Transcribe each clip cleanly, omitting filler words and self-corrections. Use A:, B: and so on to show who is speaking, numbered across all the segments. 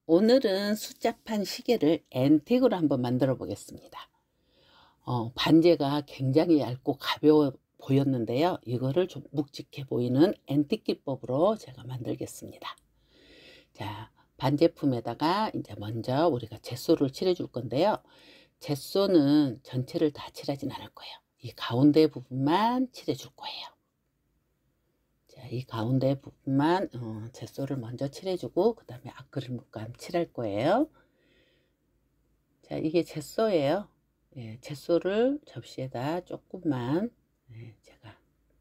A: 오늘은 숫자판 시계를 앤틱으로 한번 만들어 보겠습니다. 반제가 굉장히 얇고 가벼워 보였는데요. 이거를 좀 묵직해 보이는 앤틱 기법으로 제가 만들겠습니다. 자, 반제품에다가 이제 먼저 우리가 젯소를 칠해 줄 건데요. 젯소는 전체를 다 칠하진 않을 거예요. 이 가운데 부분만 칠해 줄 거예요. 자, 이 가운데 부분만 젯소를 먼저 칠해주고 그 다음에 아크릴 물감 칠할 거예요. 자, 이게 젯소예요. 예, 젯소를 접시에다 조금만 제가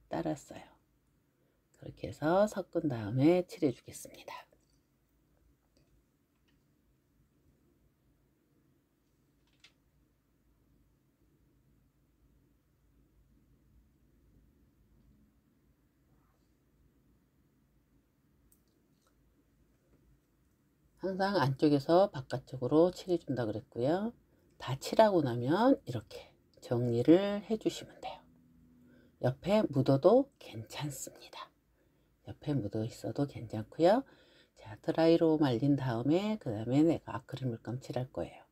A: 따랐어요. 그렇게 해서 섞은 다음에 칠해 주겠습니다. 항상 안쪽에서 바깥쪽으로 칠해 준다 그랬고요. 다 칠하고 나면 이렇게 정리를 해 주시면 돼요. 옆에 묻어도 괜찮습니다. 옆에 묻어 있어도 괜찮고요. 자, 드라이로 말린 다음에 그 다음에 내가 아크릴 물감 칠할 거예요.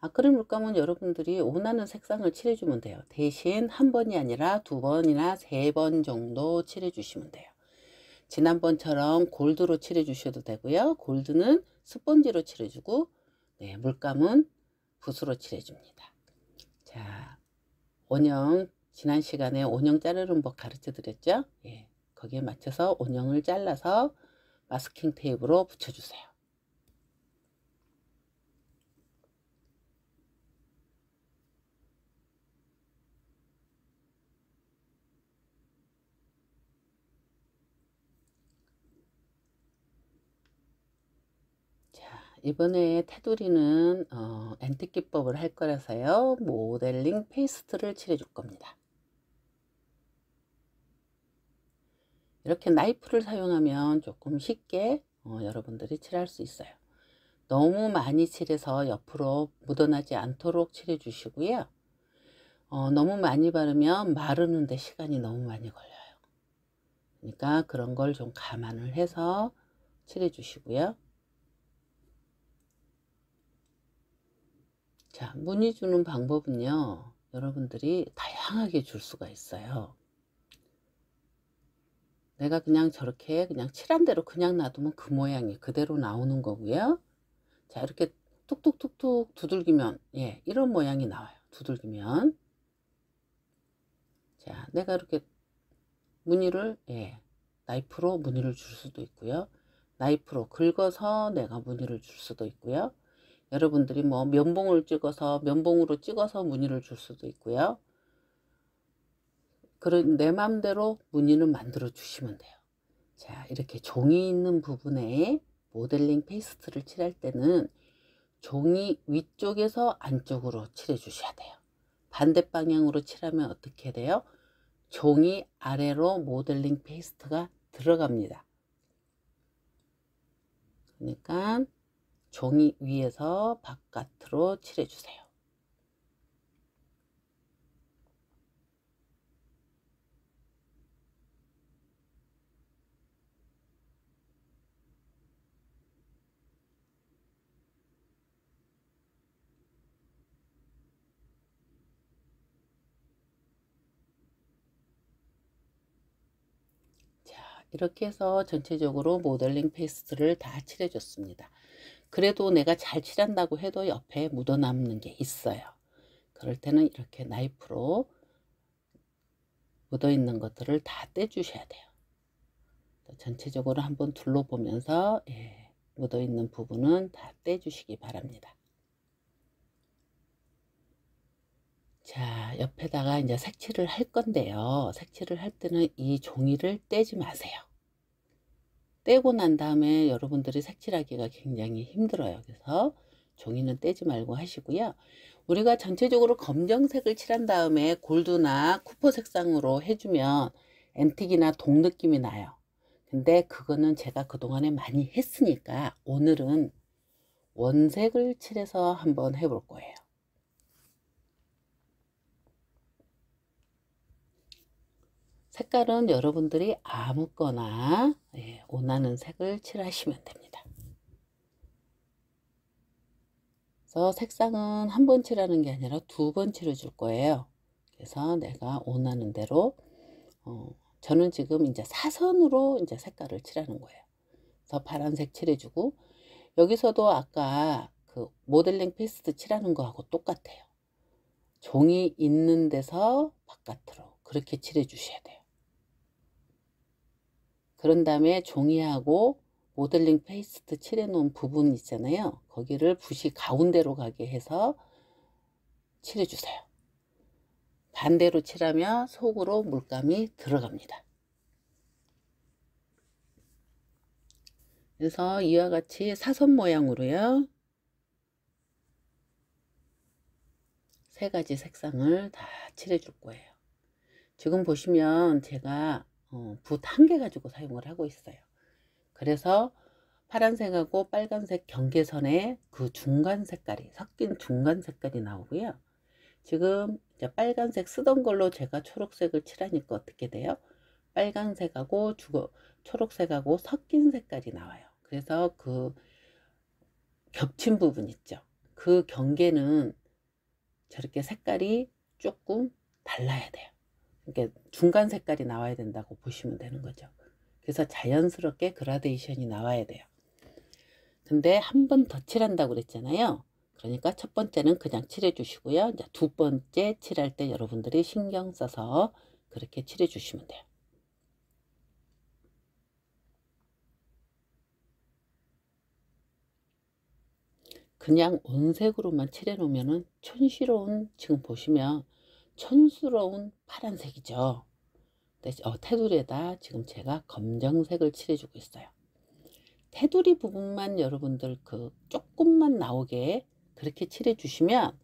A: 아크릴 물감은 여러분들이 원하는 색상을 칠해주면 돼요. 대신 한 번이 아니라 두 번이나 세 번 정도 칠해 주시면 돼요. 지난번처럼 골드로 칠해 주셔도 되고요. 골드는 스펀지로 칠해주고 네, 물감은 붓으로 칠해 줍니다. 자, 원형 지난 시간에 원형 자르는 법 가르쳐 드렸죠. 예, 거기에 맞춰서 원형을 잘라서 마스킹 테이프로 붙여주세요. 자, 이번에 테두리는 앤틱 기법을 할 거라서요. 모델링 페이스트를 칠해 줄 겁니다. 이렇게 나이프를 사용하면 조금 쉽게 여러분들이 칠할 수 있어요. 너무 많이 칠해서 옆으로 묻어나지 않도록 칠해 주시고요. 너무 많이 바르면 마르는데 시간이 너무 많이 걸려요. 그러니까 그런 걸 좀 감안을 해서 칠해 주시고요. 자, 무늬 주는 방법은요. 여러분들이 다양하게 줄 수가 있어요. 내가 그냥 저렇게 그냥 칠한 대로 그냥 놔두면 그 모양이 그대로 나오는 거고요. 자, 이렇게 툭툭툭툭 두들기면 예, 이런 모양이 나와요. 두들기면. 자, 내가 이렇게 무늬를 예, 나이프로 무늬를 줄 수도 있고요. 나이프로 긁어서 내가 무늬를 줄 수도 있고요. 여러분들이 뭐 면봉을 찍어서 면봉으로 찍어서 무늬를 줄 수도 있고요. 그런 내 맘대로 무늬는 만들어 주시면 돼요. 자, 이렇게 종이 있는 부분에 모델링 페이스트를 칠할 때는 종이 위쪽에서 안쪽으로 칠해 주셔야 돼요. 반대 방향으로 칠하면 어떻게 돼요? 종이 아래로 모델링 페이스트가 들어갑니다. 그러니까 종이 위에서 바깥으로 칠해 주세요. 자, 이렇게 해서 전체적으로 모델링 페이스트를 다 칠해 줬습니다. 그래도 내가 잘 칠한다고 해도 옆에 묻어남는 게 있어요. 그럴 때는 이렇게 나이프로 묻어있는 것들을 다 떼주셔야 돼요. 전체적으로 한번 둘러보면서 예, 묻어있는 부분은 다 떼주시기 바랍니다. 자, 옆에다가 이제 색칠을 할 건데요. 색칠을 할 때는 이 종이를 떼지 마세요. 떼고 난 다음에 여러분들이 색칠하기가 굉장히 힘들어요. 그래서 종이는 떼지 말고 하시고요. 우리가 전체적으로 검정색을 칠한 다음에 골드나 쿠퍼 색상으로 해주면 앤틱이나 동 느낌이 나요. 근데 그거는 제가 그동안에 많이 했으니까 오늘은 원색을 칠해서 한번 해볼 거예요. 색깔은 여러분들이 아무거나 원하는 색을 칠하시면 됩니다. 그래서 색상은 한 번 칠하는 게 아니라 2번 칠해줄 거예요. 그래서 내가 원하는 대로 저는 지금 이제 사선으로 이제 색깔을 칠하는 거예요. 그래서 파란색 칠해주고, 여기서도 아까 그 모델링 페이스트 칠하는 거하고 똑같아요. 종이 있는 데서 바깥으로 그렇게 칠해 주셔야 돼요. 그런 다음에 종이하고 모델링 페이스트 칠해 놓은 부분 있잖아요. 거기를 붓이 가운데로 가게 해서 칠해 주세요. 반대로 칠하면 속으로 물감이 들어갑니다. 그래서 이와 같이 사선 모양으로요, 3가지 색상을 다 칠해 줄 거예요. 지금 보시면 제가 붓 1개 가지고 사용을 하고 있어요. 그래서 파란색하고 빨간색 경계선에 그 중간 색깔이 섞인 중간 색깔이 나오고요. 지금 이제 빨간색 쓰던 걸로 제가 초록색을 칠하니까 어떻게 돼요? 빨간색하고 초록색하고 섞인 색깔이 나와요. 그래서 그 겹친 부분 있죠. 그 경계는 저렇게 색깔이 조금 달라야 돼요. 그러니까 중간 색깔이 나와야 된다고 보시면 되는 거죠. 그래서 자연스럽게 그라데이션이 나와야 돼요. 근데 한 번 더 칠한다고 그랬잖아요. 그러니까 첫 번째는 그냥 칠해 주시고요. 이제 2번째 칠할 때 여러분들이 신경 써서 그렇게 칠해 주시면 돼요. 그냥 온색으로만 칠해 놓으면은 촌스러운, 지금 보시면 촌스러운 파란색이죠. 테두리에다 지금 제가 검정색을 칠해 주고 있어요. 테두리 부분만 여러분들 그 조금만 나오게 그렇게 칠해 주시면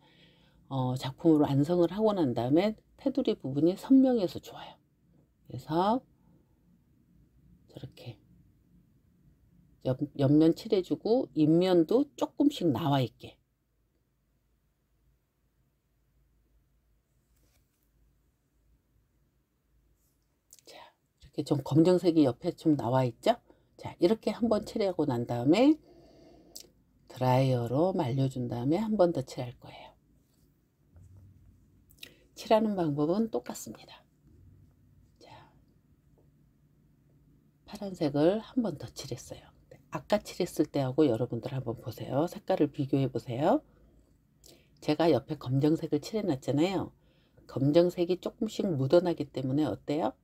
A: 작품을 완성을 하고 난 다음에 테두리 부분이 선명해서 좋아요. 그래서 저렇게 옆면 칠해주고 입면도 조금씩 나와 있게. 자, 이렇게 좀 검정색이 옆에 좀 나와 있죠? 자, 이렇게 한번 칠하고 난 다음에 드라이어로 말려준 다음에 한 번 더 칠할 거예요. 칠하는 방법은 똑같습니다. 자, 파란색을 한 번 더 칠했어요. 아까 칠했을 때하고 여러분들 한번 보세요. 색깔을 비교해 보세요. 제가 옆에 검정색을 칠해 놨잖아요. 검정색이 조금씩 묻어나기 때문에 어때요?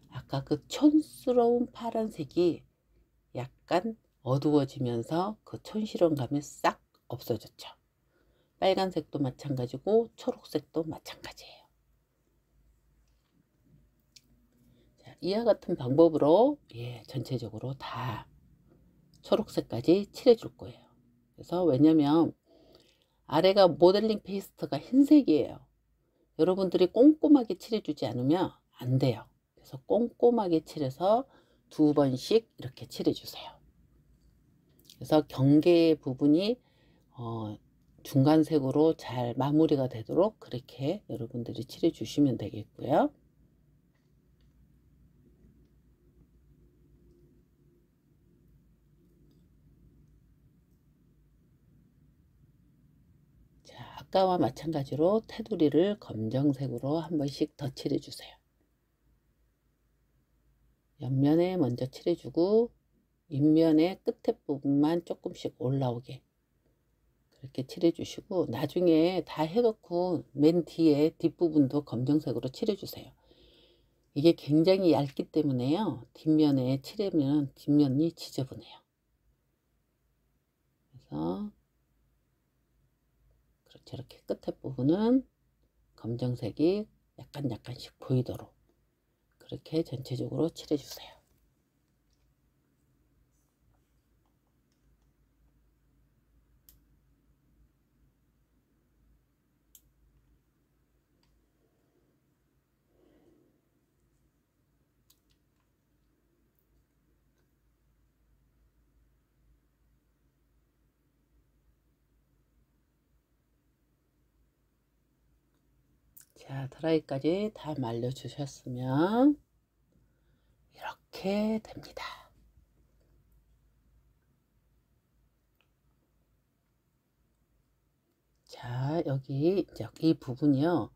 A: 아까 그 촌스러운 파란색이 약간 어두워지면서 그 촌스러운 감이 싹 없어졌죠. 빨간색도 마찬가지고 초록색도 마찬가지예요. 자, 이와 같은 방법으로 전체적으로 다 초록색까지 칠해 줄 거예요. 그래서 왜냐면 아래가 모델링 페이스트가 흰색이에요. 여러분들이 꼼꼼하게 칠해 주지 않으면 안 돼요. 그래서 꼼꼼하게 칠해서 2번씩 이렇게 칠해 주세요. 그래서 경계 부분이 중간색으로 잘 마무리가 되도록 그렇게 여러분들이 칠해 주시면 되겠고요. 자, 아까와 마찬가지로 테두리를 검정색으로 한 번씩 더 칠해 주세요. 옆면에 먼저 칠해 주고 윗면의 끝에 부분만 조금씩 올라오게 그렇게 칠해 주시고, 나중에 다 해놓고 맨 뒤에 뒷부분도 검정색으로 칠해 주세요. 이게 굉장히 얇기 때문에요, 뒷면에 칠하면 뒷면이 지저분해요. 그래서 저렇게 끝에 부분은 검정색이 약간씩 보이도록 그렇게 전체적으로 칠해 주세요. 자, 드라이까지 다 말려 주셨으면 이렇게 됩니다. 자, 여기 이제 이 부분이요.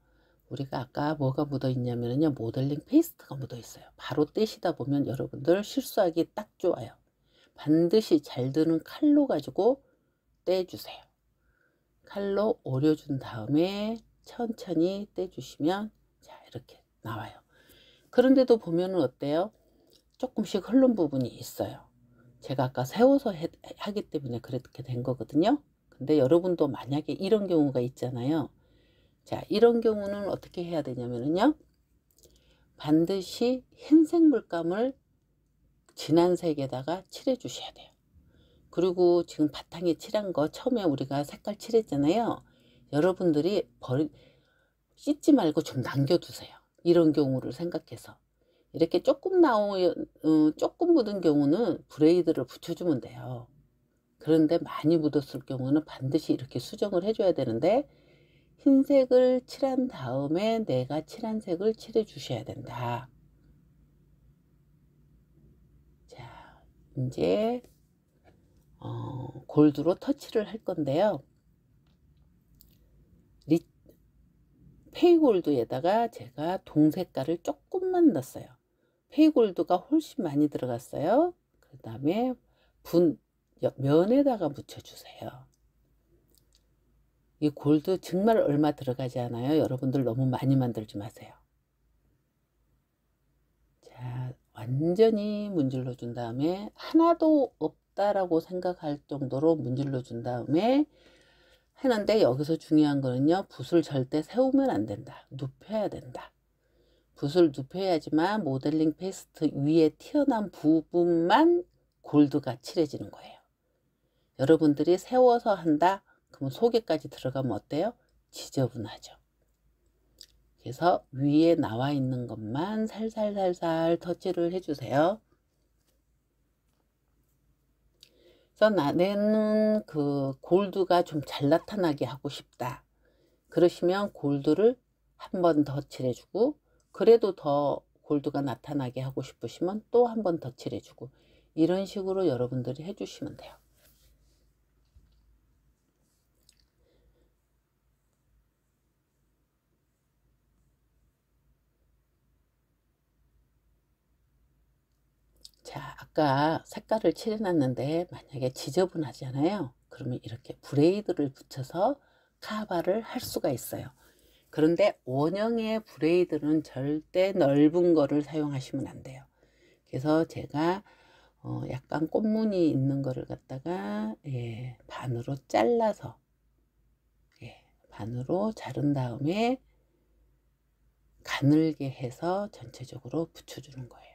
A: 우리가 아까 뭐가 묻어 있냐면요. 모델링 페이스트가 묻어 있어요. 바로 떼시다 보면 여러분들 실수하기 딱 좋아요. 반드시 잘 드는 칼로 가지고 떼주세요. 칼로 오려준 다음에 천천히 떼주시면 자, 이렇게 나와요. 그런데도 보면은 어때요? 조금씩 흐른 부분이 있어요. 제가 아까 세워서 하기 때문에 그렇게 된 거거든요. 근데 여러분도 만약에 이런 경우가 있잖아요. 자, 이런 경우는 어떻게 해야 되냐면요. 반드시 흰색 물감을 진한 색에다가 칠해 주셔야 돼요. 그리고 지금 바탕에 칠한 거 처음에 우리가 색깔 칠했잖아요. 여러분들이 씻지 말고 좀 남겨두세요. 이런 경우를 생각해서. 이렇게 조금 조금 묻은 경우는 브레이드를 붙여주면 돼요. 그런데 많이 묻었을 경우는 반드시 이렇게 수정을 해줘야 되는데 흰색을 칠한 다음에 내가 칠한 색을 칠해 주셔야 된다. 자, 이제 골드로 터치를 할 건데요. 페이골드에다가 제가 동색깔을 조금만 넣었어요. 페이골드가 훨씬 많이 들어갔어요. 그 다음에 면에다가 묻혀주세요. 이 골드 정말 얼마 들어가지 않아요. 여러분들 너무 많이 만들지 마세요. 자, 완전히 문질러 준 다음에 하나도 없다라고 생각할 정도로 문질러 준 다음에 하는데 여기서 중요한 거는요. 붓을 절대 세우면 안 된다. 눕혀야 된다. 붓을 눕혀야지만 모델링 페이스트 위에 튀어나온 부분만 골드가 칠해지는 거예요. 여러분들이 세워서 한다? 그럼 속에까지 들어가면 어때요? 지저분하죠. 그래서 위에 나와 있는 것만 살살살살 터치를 해주세요. 그래서 나는 그 골드가 좀 잘 나타나게 하고 싶다. 그러시면 골드를 한 번 더 칠해주고 그래도 더 골드가 나타나게 하고 싶으시면 또 한 번 더 칠해주고 이런 식으로 여러분들이 해주시면 돼요. 자, 아까 색깔을 칠해놨는데 만약에 지저분하잖아요. 그러면 이렇게 브레이드를 붙여서 카바를 할 수가 있어요. 그런데 원형의 브레이드는 절대 넓은 거를 사용하시면 안 돼요. 그래서 제가 약간 꽃무늬 있는 거를 갖다가 반으로 잘라서 반으로 자른 다음에 가늘게 해서 전체적으로 붙여주는 거예요.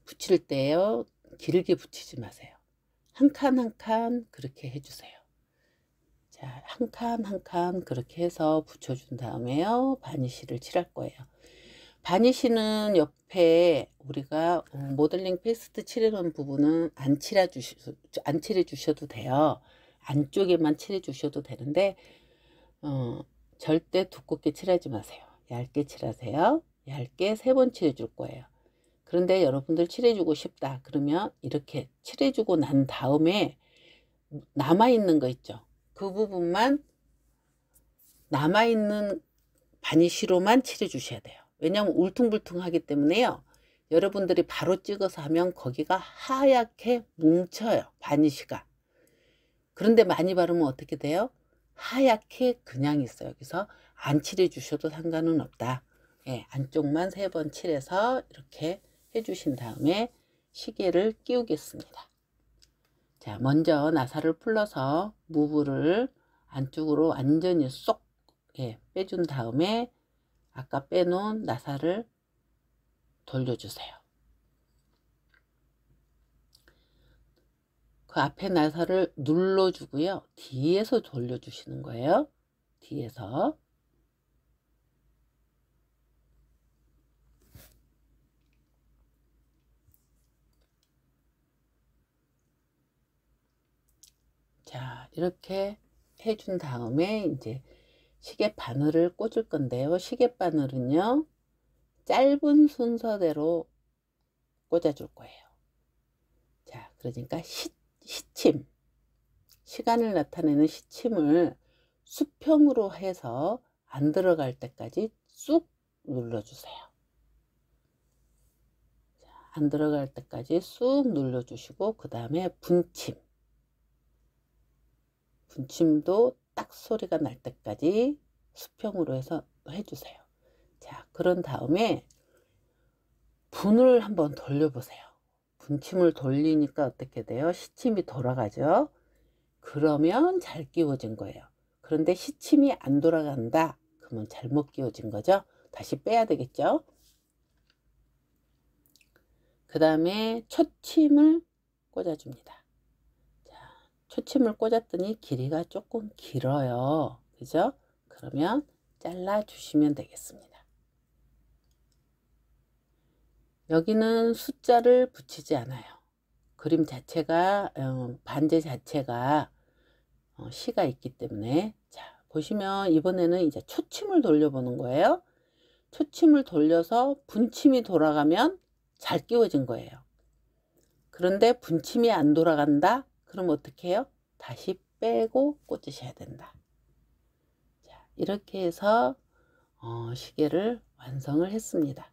A: 붙일 때요 길게 붙이지 마세요. 한 칸 한 칸 그렇게 해주세요. 자, 한 칸 한 칸 그렇게 해서 붙여준 다음에요 바니쉬를 칠할 거예요. 바니쉬는 옆에 우리가 모델링 페이스트 칠해놓은 부분은 안 칠해 주셔도 돼요. 안쪽에만 칠해 주셔도 되는데 절대 두껍게 칠하지 마세요. 얇게 칠하세요. 얇게 3번 칠해 줄 거예요. 그런데 여러분들 칠해주고 싶다 그러면 이렇게 칠해주고 난 다음에 남아있는 거 있죠. 그 부분만 남아있는 바니쉬로만 칠해 주셔야 돼요. 왜냐하면 울퉁불퉁하기 때문에요. 여러분들이 바로 찍어서 하면 거기가 하얗게 뭉쳐요. 바니쉬가. 그런데 많이 바르면 어떻게 돼요? 하얗게 그냥 있어요. 그래서 안 칠해 주셔도 상관은 없다. 안쪽만 3번 칠해서 이렇게 해주신 다음에 시계를 끼우겠습니다. 자, 먼저 나사를 풀러서 무브를 안쪽으로 완전히 쏙 빼준 다음에 아까 빼놓은 나사를 돌려주세요. 그 앞에 나사를 눌러주고요. 뒤에서 돌려주시는 거예요. 뒤에서. 자, 이렇게 해준 다음에 이제 시계 바늘을 꽂을 건데요. 시계 바늘은요, 짧은 순서대로 꽂아줄 거예요. 자, 그러니까 시침, 시간을 나타내는 시침을 수평으로 해서 안 들어갈 때까지 쑥 눌러주세요. 자, 안 들어갈 때까지 쑥 눌러주시고, 그 다음에 분침도 딱 소리가 날 때까지 수평으로 해서 해주세요. 자, 그런 다음에 분을 한번 돌려보세요. 분침을 돌리니까 어떻게 돼요? 시침이 돌아가죠. 그러면 잘 끼워진 거예요. 그런데 시침이 안 돌아간다, 그러면 잘못 끼워진 거죠. 다시 빼야 되겠죠. 그 다음에 초침을 꽂아줍니다. 자, 초침을 꽂았더니 길이가 조금 길어요. 그죠? 그러면 잘라 주시면 되겠습니다. 여기는 숫자를 붙이지 않아요. 그림 자체가 반제 자체가 시가 있기 때문에. 자, 보시면 이번에는 이제 초침을 돌려보는 거예요. 초침을 돌려서 분침이 돌아가면 잘 끼워진 거예요. 그런데 분침이 안 돌아간다? 그럼 어떻게 해요? 다시 빼고 꽂으셔야 된다. 자, 이렇게 해서 시계를 완성을 했습니다.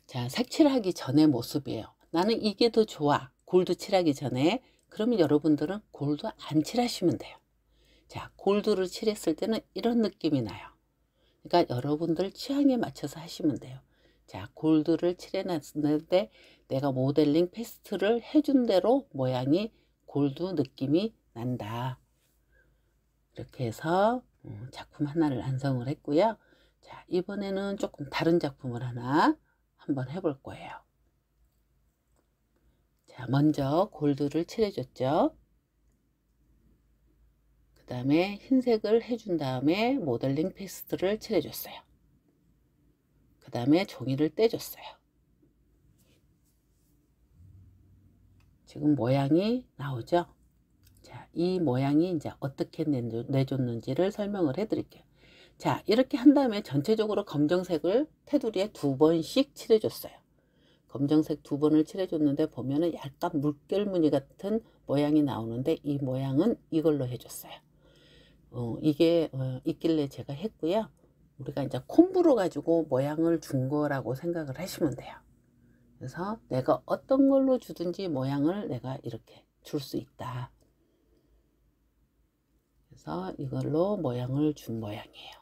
A: 자, 색칠하기 전의 모습이에요. 나는 이게 더 좋아, 골드 칠하기 전에. 그러면 여러분들은 골드 안 칠하시면 돼요. 자, 골드를 칠했을 때는 이런 느낌이 나요. 그러니까 여러분들 취향에 맞춰서 하시면 돼요. 자, 골드를 칠해놨는데 내가 모델링 페스트를 해준 대로 모양이 골드 느낌이 난다. 이렇게 해서 작품 하나를 완성을 했고요. 자, 이번에는 조금 다른 작품을 하나 한번 해볼 거예요. 자, 먼저 골드를 칠해줬죠. 그 다음에 흰색을 해준 다음에 모델링 페스트를 칠해줬어요. 그 다음에 종이를 떼줬어요. 지금 모양이 나오죠. 자, 이 모양이 이제 어떻게 내줬는지를 설명을 해 드릴게요. 자, 이렇게 한 다음에 전체적으로 검정색을 테두리에 2번씩 칠해줬어요. 검정색 2번을 칠해줬는데 보면은 약간 물결 무늬 같은 모양이 나오는데, 이 모양은 이걸로 해줬어요. 이게 있길래 제가 했고요. 우리가 이제 콤브로 가지고 모양을 준 거라고 생각을 하시면 돼요. 그래서 내가 어떤 걸로 주든지 모양을 내가 이렇게 줄 수 있다. 그래서 이걸로 모양을 준 모양이에요.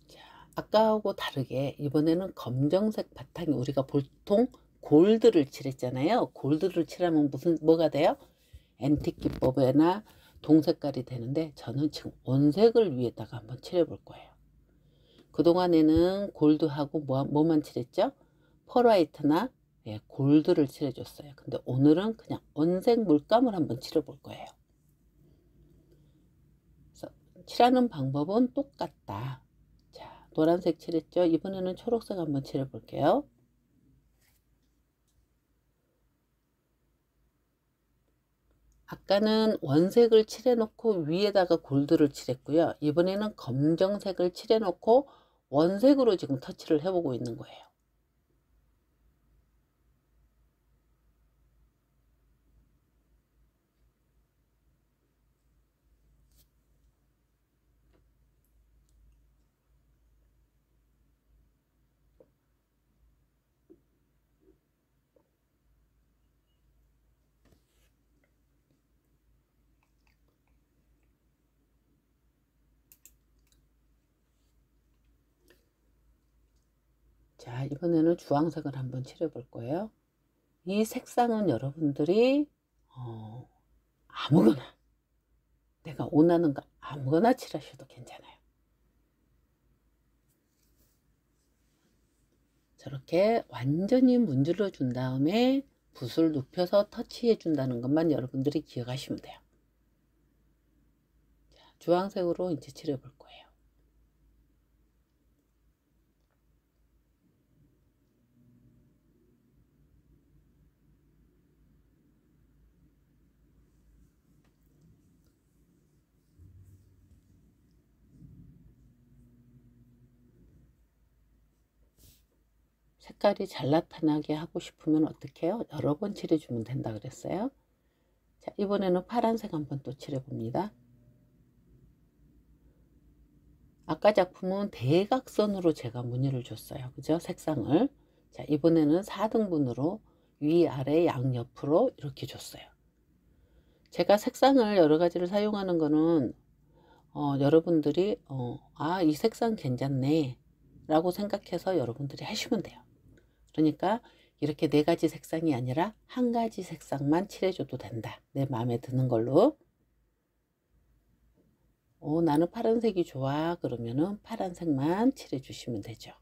A: 자, 아까하고 다르게 이번에는 검정색 바탕이, 우리가 보통 골드를 칠했잖아요. 골드를 칠하면 뭐가 돼요? 앤틱 기법이나 동색깔이 되는데, 저는 지금 원색을 위에다가 한번 칠해 볼 거예요. 그동안에는 골드하고 뭐만 칠했죠? 펄화이트나 골드를 칠해줬어요. 근데 오늘은 그냥 원색 물감을 한번 칠해 볼 거예요. 그래서 칠하는 방법은 똑같다. 자, 노란색 칠했죠? 이번에는 초록색 한번 칠해 볼게요. 아까는 원색을 칠해 놓고 위에다가 골드를 칠했고요. 이번에는 검정색을 칠해 놓고 원색으로 지금 터치를 해보고 있는 거예요. 자, 이번에는 주황색을 한번 칠해 볼 거예요. 이 색상은 여러분들이 아무거나, 내가 원하는 거 아무거나 칠하셔도 괜찮아요. 저렇게 완전히 문질러 준 다음에 붓을 눕혀서 터치해 준다는 것만 여러분들이 기억하시면 돼요. 자, 주황색으로 이제 칠해 볼 거예요. 색깔이 잘 나타나게 하고 싶으면 어떻게 해요? 여러 번 칠해주면 된다 그랬어요. 자, 이번에는 파란색 한번 또 칠해 봅니다. 아까 작품은 대각선으로 제가 무늬를 줬어요. 그죠? 색상을. 자, 이번에는 4등분으로 위아래 양옆으로 이렇게 줬어요. 제가 색상을 여러 가지를 사용하는 거는 여러분들이 이 색상 괜찮네 라고 생각해서 여러분들이 하시면 돼요. 그러니까 이렇게 4가지 색상이 아니라 1가지 색상만 칠해줘도 된다. 내 마음에 드는 걸로. 나는 파란색이 좋아 그러면은 파란색만 칠해 주시면 되죠.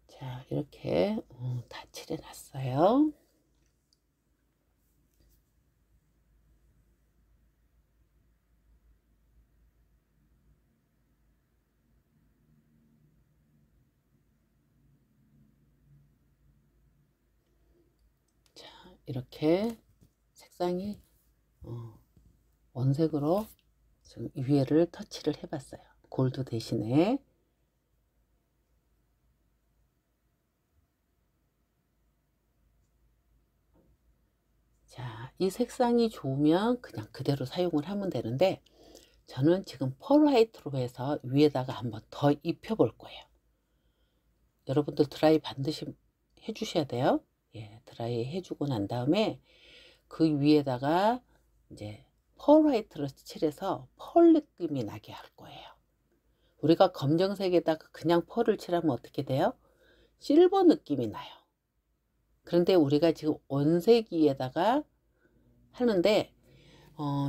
A: 자, 이렇게 다 칠해 놨어요. 자, 이렇게 색상이 원색으로 지금 위에를 터치를 해 봤어요. 골드 대신에. 자, 이 색상이 좋으면 그냥 그대로 사용을 하면 되는데 저는 지금 펄 화이트로 해서 위에다가 한번 더 입혀 볼 거예요. 여러분들 드라이 반드시 해 주셔야 돼요. 예, 드라이 해주고 난 다음에 그 위에다가 이제 펄 화이트로 칠해서 펄 느낌이 나게 할 거예요. 우리가 검정색에다가 그냥 펄을 칠하면 어떻게 돼요? 실버 느낌이 나요. 그런데 우리가 지금 원색이에다가 하는데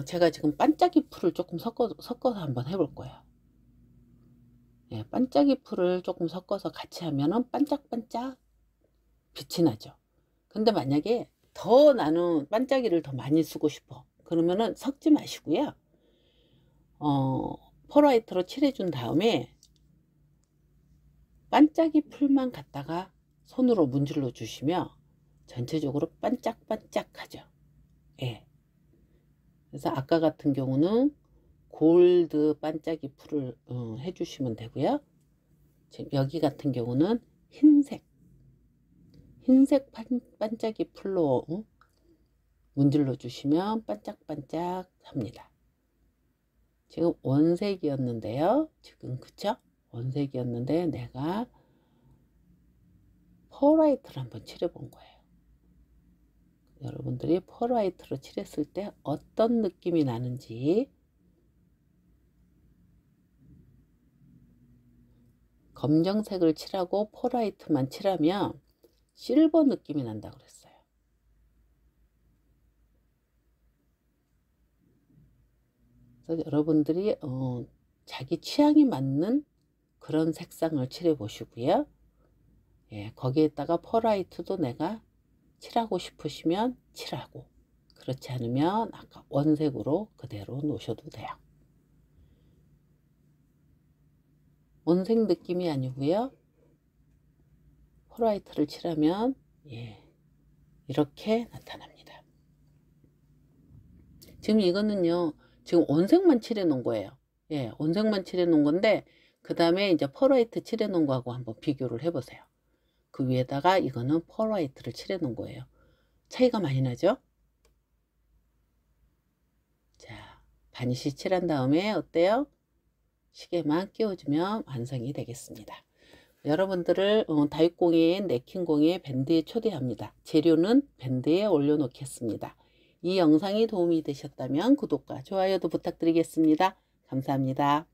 A: 제가 지금 반짝이 풀을 조금 섞어서 한번 해볼 거예요. 예, 반짝이 풀을 조금 섞어서 같이 하면은 반짝반짝 빛이 나죠. 근데 만약에 더 나는 반짝이를 더 많이 쓰고 싶어 그러면은 섞지 마시고요. 펄 화이트로 칠해준 다음에 반짝이 풀만 갖다가 손으로 문질러 주시면 전체적으로 반짝반짝하죠. 예. 그래서 아까 같은 경우는 골드 반짝이 풀을 해주시면 되고요. 지금 여기 같은 경우는 흰색 반짝이 풀로 문질러 주시면 반짝반짝 합니다. 지금 원색이었는데요. 지금 그쵸? 원색이었는데 내가 펄 화이트를 한번 칠해 본 거예요. 여러분들이 펄 화이트로 칠했을 때 어떤 느낌이 나는지 검정색을 칠하고 펄 화이트만 칠하면 실버 느낌이 난다 그랬어요. 그래서 여러분들이 자기 취향에 맞는 그런 색상을 칠해 보시고요. 예, 거기에다가 펄 화이트도 내가 칠하고 싶으시면 칠하고 그렇지 않으면 아까 원색으로 그대로 놓으셔도 돼요. 원색 느낌이 아니고요. 펄 화이트를 칠하면 예, 이렇게 나타납니다. 지금 이거는요. 지금 원색만 칠해 놓은 거예요. 예, 원색만 칠해 놓은 건데 그 다음에 이제 펄 화이트 칠해 놓은 거하고 한번 비교를 해 보세요. 그 위에다가 이거는 펄 화이트를 칠해 놓은 거예요. 차이가 많이 나죠? 자, 바니쉬 칠한 다음에 어때요? 시계만 끼워주면 완성이 되겠습니다. 여러분들을 다육공예인 네킹공예 밴드에 초대합니다. 재료는 밴드에 올려놓겠습니다. 이 영상이 도움이 되셨다면 구독과 좋아요도 부탁드리겠습니다. 감사합니다.